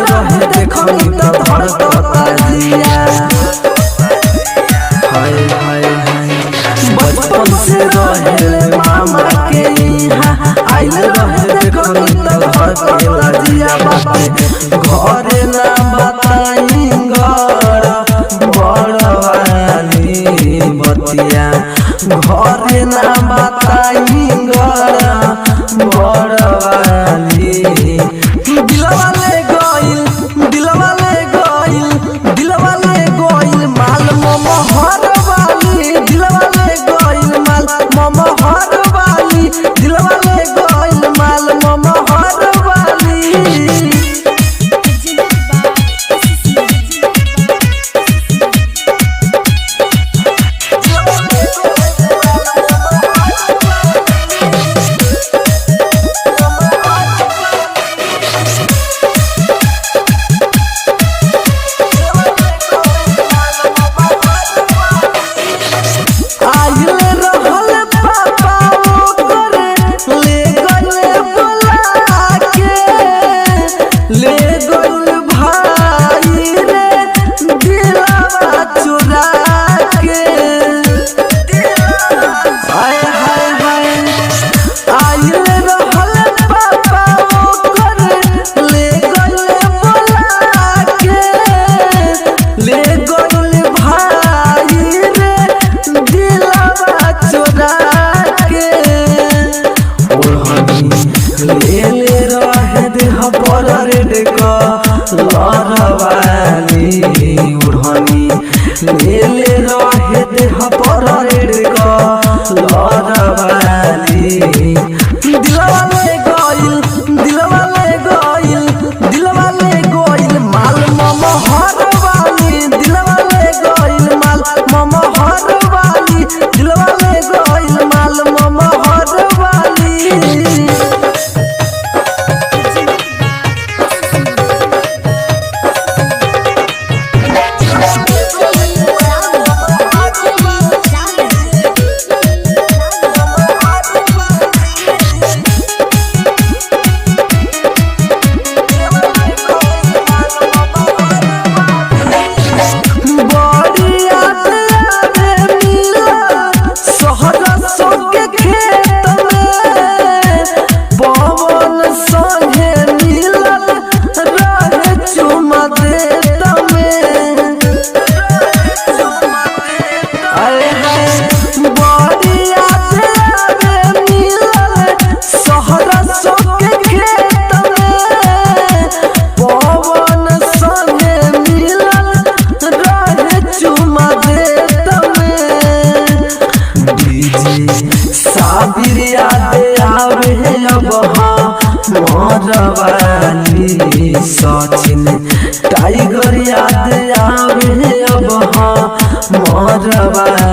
रहे देखनी तो धड़कता जिया। हाय हाय हाय बचपन से रहे मामा के यहाँ आइल रहे देखनी तो धड़कता जिया। बापे घरे ना बताई बड़वानी बतिया घरे ना बताई बड़वानी। दिलवा ले गइल माल मोहर वाली दिलवा ले गइल माल मोहर वाली दिलवा ले गइल माल मोहर वाली। उड़ानी ले रहे देह पर लड़वाली। दिलवा ले गइल माल मोहर वाली दिलवा ले गइल माल मोहर वाली दिलवा ले गइल माल मोहर वाली। साबिर याद आवे अब मोरवाली सचिन टाइगर याद आवे अब मोरवाली।